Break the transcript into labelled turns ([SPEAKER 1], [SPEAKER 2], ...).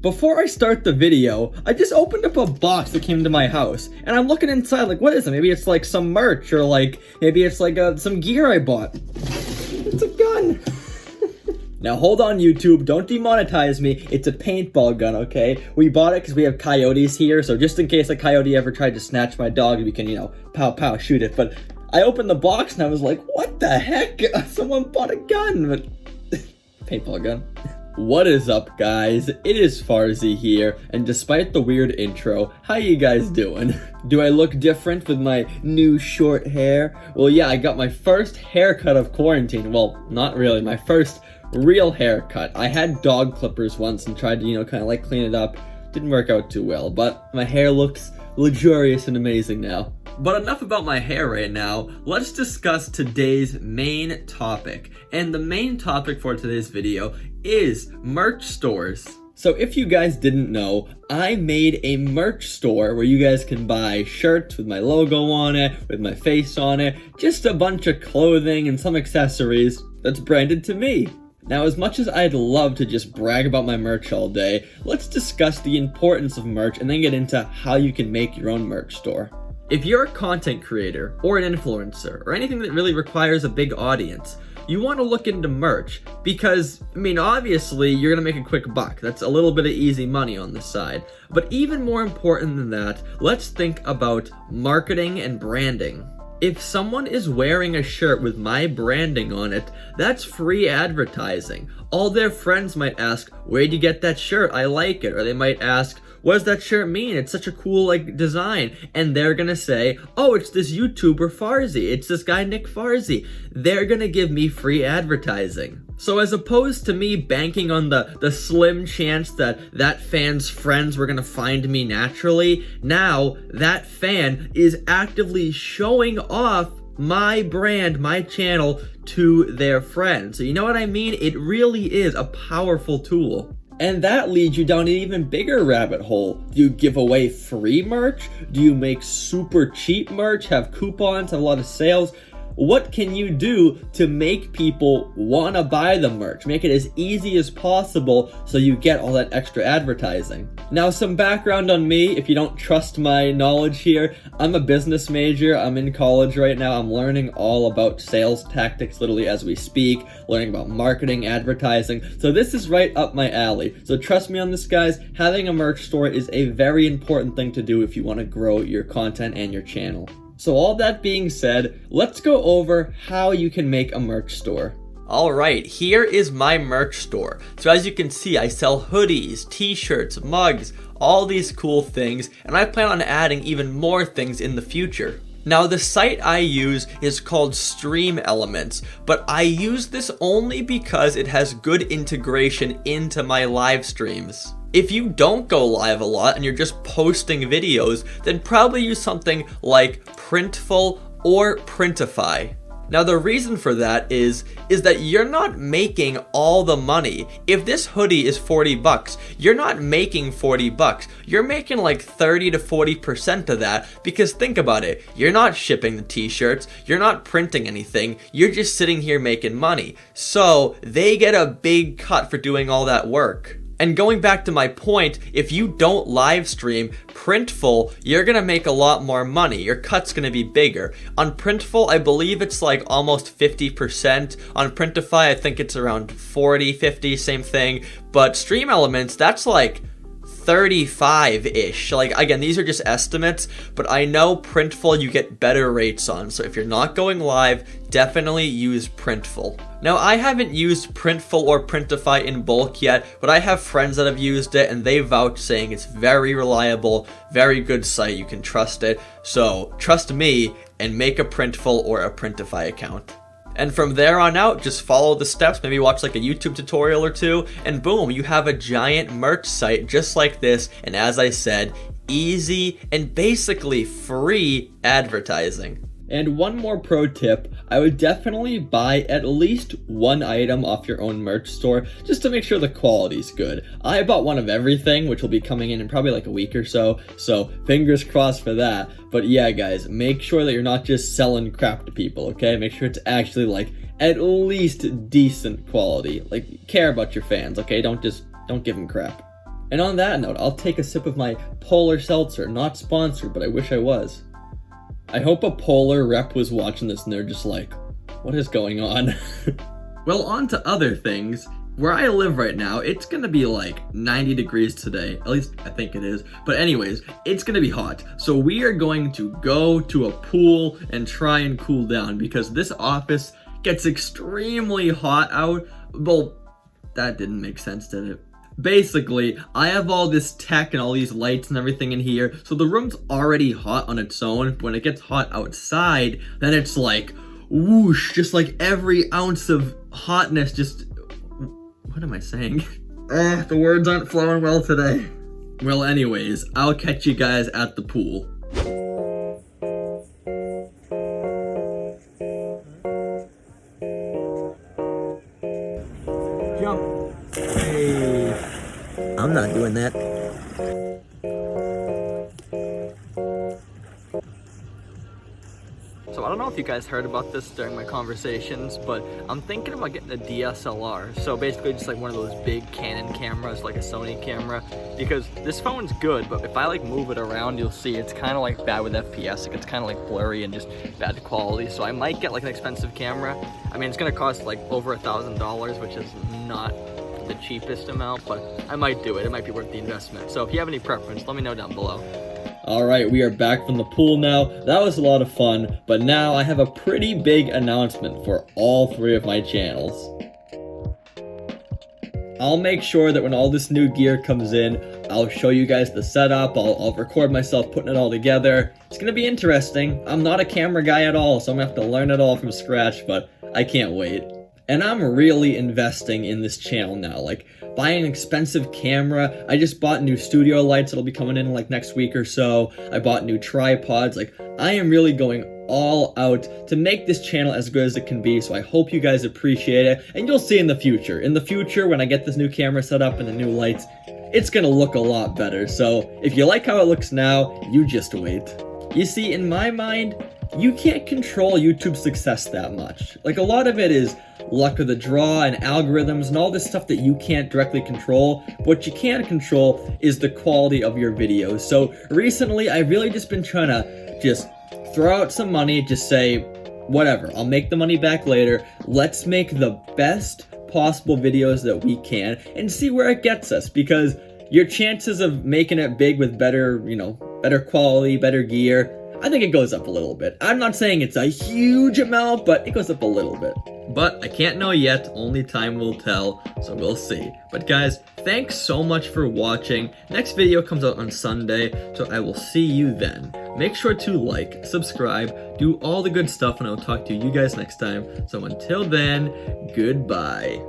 [SPEAKER 1] Before I start the video, I just opened up a box that came to my house, and I'm looking inside like, what is it? Maybe it's like some merch, or like, maybe it's like some gear I bought. It's a gun. Now hold on, YouTube, don't demonetize me. It's a paintball gun, okay? We bought it because we have coyotes here, so just in case a coyote ever tried to snatch my dog, we can, pow pow, shoot it. But I opened the box and I was like, what the heck? Someone bought a gun, but paintball gun. What is up, guys? It is Farzy here, and despite the weird intro, how you guys doing? Do I look different with my new short hair? Well, yeah, I got my first haircut of quarantine. Well, not really, my first real haircut. I had dog clippers once and tried to, kind of like clean it up. Didn't work out too well, but my hair looks luxurious and amazing now. But enough about my hair right now, let's discuss today's main topic. And the main topic for today's video is merch stores. So if you guys didn't know, I made a merch store where you guys can buy shirts with my logo on it, with my face on it, just a bunch of clothing and some accessories that's branded to me. Now, as much as I'd love to just brag about my merch all day, let's discuss the importance of merch and then get into how you can make your own merch store. If you're a content creator or an influencer or anything that really requires a big audience, you want to look into merch because, obviously you're going to make a quick buck. That's a little bit of easy money on the side. But even more important than that, let's think about marketing and branding. If someone is wearing a shirt with my branding on it, that's free advertising. All their friends might ask, where'd you get that shirt? I like it. Or they might ask, what does that shirt mean? It's such a cool design. And they're gonna say, oh, it's this YouTuber Farzy. It's this guy Nick Farzy. They're gonna give me free advertising. So as opposed to me banking on the slim chance that fan's friends were gonna find me naturally, now that fan is actively showing off my brand, my channel to their friends. So you know what I mean? It really is a powerful tool. And that leads you down an even bigger rabbit hole. Do you give away free merch? Do you make super cheap merch, have coupons, have a lot of sales? What can you do to make people want to buy the merch? Make it as easy as possible so you get all that extra advertising. Now, some background on me, if you don't trust my knowledge here, I'm a business major. I'm in college right now. I'm learning all about sales tactics literally as we speak, learning about marketing, advertising. So this is right up my alley. So trust me on this, guys. Having a merch store is a very important thing to do if you want to grow your content and your channel. So all that being said, let's go over how you can make a merch store. Alright, here is my merch store. So as you can see, I sell hoodies, t-shirts, mugs, all these cool things, and I plan on adding even more things in the future. Now, the site I use is called Stream Elements, but I use this only because it has good integration into my live streams. If you don't go live a lot and you're just posting videos, then probably use something like Printful or Printify. Now, the reason for that is that you're not making all the money. If this hoodie is 40 bucks, you're not making 40 bucks. You're making like 30 to 40% of that, because think about it. You're not shipping the t-shirts. You're not printing anything. You're just sitting here making money. So they get a big cut for doing all that work. And going back to my point, if you don't live stream Printful, you're gonna make a lot more money. Your cut's gonna be bigger. On Printful, I believe it's like almost 50%. On Printify, I think it's around 40, 50, same thing. But Stream Elements, that's like 35-ish. Like, again, these are just estimates, but I know Printful you get better rates on. So if you're not going live, definitely use Printful. Now, I haven't used Printful or Printify in bulk yet, but I have friends that have used it and they vouch saying it's very reliable, very good site, you can trust it. So trust me and make a Printful or a Printify account. And from there on out, just follow the steps, maybe watch like a YouTube tutorial or two, and boom, you have a giant merch site just like this. And as I said, easy and basically free advertising. And one more pro tip, I would definitely buy at least one item off your own merch store just to make sure the quality's good. I bought one of everything, which will be coming in probably like a week or so fingers crossed for that. But yeah, guys, make sure that you're not just selling crap to people, okay? Make sure it's actually like at least decent quality. Like, care about your fans, okay? Don't give them crap. And on that note, I'll take a sip of my Polar Seltzer. Not sponsored, but I wish I was. I hope a Polar rep was watching this and they're just like, what is going on? Well, on to other things. Where I live right now, it's gonna be like 90 degrees today. At least I think it is. But anyways, it's gonna be hot. So we are going to go to a pool and try and cool down because this office gets extremely hot out. Well, that didn't make sense, did it? Basically, I have all this tech and all these lights and everything in here, so the room's already hot on its own. When it gets hot outside, then it's like whoosh, just like every ounce of hotness just... What am I saying? The words aren't flowing well today. Well, anyways, I'll catch you guys at the pool. Jump. Hey. I'm not doing that. So I don't know if you guys heard about this during my conversations, but I'm thinking about getting a DSLR. So basically just like one of those big Canon cameras, like a Sony camera, because this phone's good, but if I like move it around, you'll see it's kind of like bad with FPS. Like it's kind of like blurry and just bad quality. So I might get like an expensive camera. I mean, it's gonna cost like over $1,000, which is not the cheapest amount, but I might do it. It might be worth the investment. So if you have any preference, let me know down below. Alright, we are back from the pool now. That was a lot of fun, but now I have a pretty big announcement for all 3 of my channels. I'll make sure that when all this new gear comes in, I'll show you guys the setup, I'll record myself putting it all together. It's gonna be interesting. I'm not a camera guy at all, so I'm gonna have to learn it all from scratch, but I can't wait. And I'm really investing in this channel now, like buying an expensive camera. I just bought new studio lights that'll be coming in like next week or so. I bought new tripods. Like I am really going all out to make this channel as good as it can be, so I hope you guys appreciate it, and you'll see in the future. In the future, when I get this new camera set up and the new lights, it's gonna look a lot better. So if you like how it looks now, you just wait. You see, in my mind, you can't control YouTube's success that much. Like a lot of it is luck of the draw and algorithms and all this stuff that you can't directly control. What you can control is the quality of your videos. So recently, I've really just been trying to just throw out some money, just say, whatever, I'll make the money back later. Let's make the best possible videos that we can and see where it gets us, because your chances of making it big with better, better quality, better gear, I think it goes up a little bit. I'm not saying it's a huge amount, but it goes up a little bit. But I can't know yet, only time will tell, so we'll see. But guys, thanks so much for watching. Next video comes out on Sunday, so I will see you then. Make sure to like, subscribe, do all the good stuff, and I'll talk to you guys next time. So until then, goodbye.